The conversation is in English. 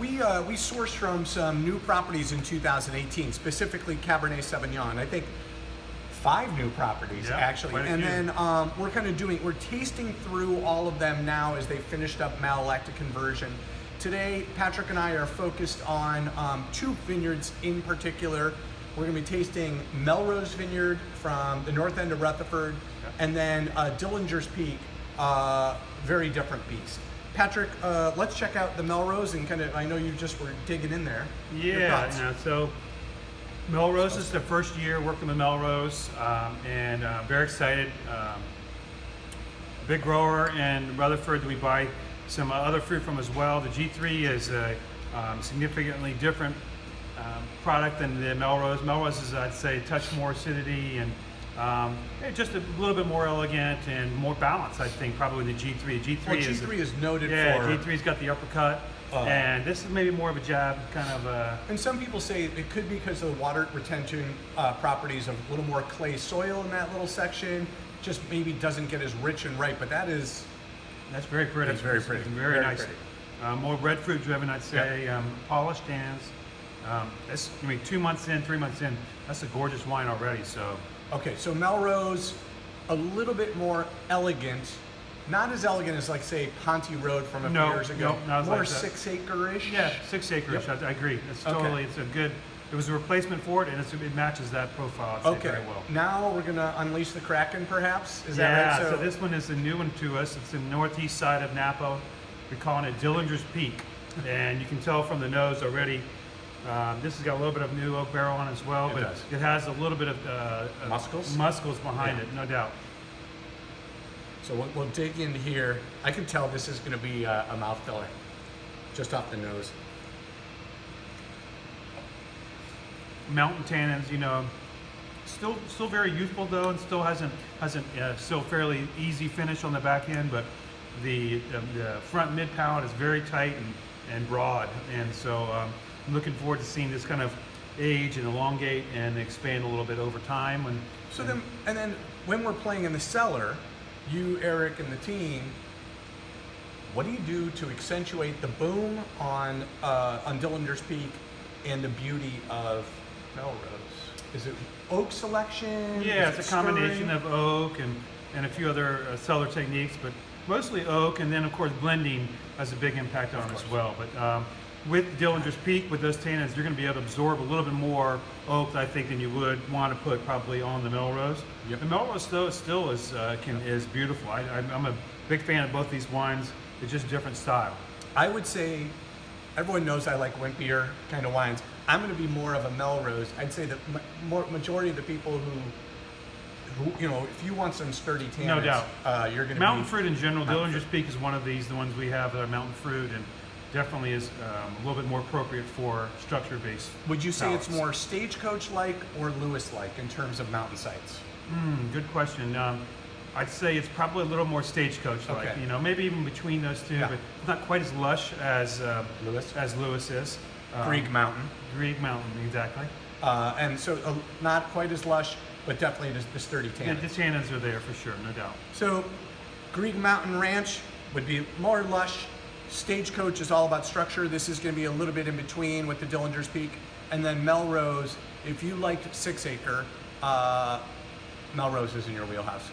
we sourced from some new properties in 2018, specifically Cabernet Sauvignon. I think 5 new properties actually, and then we're tasting through all of them now as they finished up Malolactic Conversion. Today, Patrick and I are focused on 2 vineyards in particular. We're going to be tasting Melrose Vineyard from the north end of Rutherford, and then Dillinger's Peak, very different beast. Patrick, let's check out the Melrose and I know you just were digging in there. Yeah, so Melrose is the first year working with Melrose, and very excited. Big grower in Rutherford. We buy some other fruit from as well. The G3 is a significantly different product than the Melrose. Melrose is, I'd say, a touch more acidity and just a little bit more elegant and more balanced, I think, probably the G3. G3 is noted for... G3's got the uppercut, and this is maybe more of a jab, kind of a... And some people say it could be because of the water retention properties of a little more clay soil in that little section, just maybe doesn't get as rich and ripe, but that's very pretty. It's very pretty. It's very nice. Pretty. More breadfruit driven, I'd say. Polished hands. This, 2 months in, 3 months in, that's a gorgeous wine already. So. Okay, so Melrose, a little bit more elegant. Not as elegant as, like, say, Ponte Road from a few years ago. No, more like 6 acre-ish. Yeah, 6 acre-ish. I agree. It's totally. It's a good. It was a replacement for it, and it matches that profile, I'd say, very well. Now we're going to unleash the Kraken, perhaps? Is that right? Yeah, so this one is a new one to us. It's in the northeast side of Napa. We're calling it Dillinger's Peak. And you can tell from the nose already, this has got a little bit of new oak barrel on it as well, but it has a little bit of muscles behind it, no doubt. So we'll dig in here. I can tell this is going to be a mouth filler, just off the nose. Mountain tannins, still very youthful though, and still hasn't still fairly easy finish on the back end, but the front mid palate is very tight and broad, and so I'm looking forward to seeing this kind of age and elongate and expand a little bit over time. And then when we're playing in the cellar, you, Eric, and the team, what do you do to accentuate the boom on Dillinger's Peak and the beauty of Melrose? Is it oak selection? Yeah, it's a combination of oak and a few other cellar techniques, but mostly oak, and then of course blending has a big impact on it as well. But with Dillinger's Peak, with those tannins, you're going to be able to absorb a little bit more oak, I think, than you would want to put probably on the Melrose. Yep. The Melrose though still is beautiful. I'm a big fan of both these wines. It's just different style. I would say everyone knows I like wimpier kind of wines. I'm going to be more of a Melrose. I'd say the majority of the people who if you want some sturdy tannins, no doubt, you're going to mountain fruit in general. Dillinger's Peak is one of these, the ones we have that are mountain fruit, and definitely is a little bit more appropriate for structure-based. Would you say palates. It's more stagecoach-like or Lewis-like in terms of mountain sites? Good question. I'd say it's probably a little more stagecoach-like. Okay. Maybe even between those two, but it's not quite as lush as Lewis is. Greek Mountain. Greek Mountain, exactly. And so not quite as lush, but definitely the sturdy tannins. Yeah, the tannins are there for sure, no doubt. So Greek Mountain Ranch would be more lush. Stagecoach is all about structure. This is going to be a little bit in between with the Dillinger's Peak. And then Melrose, if you liked 6 acre, Melrose is in your wheelhouse.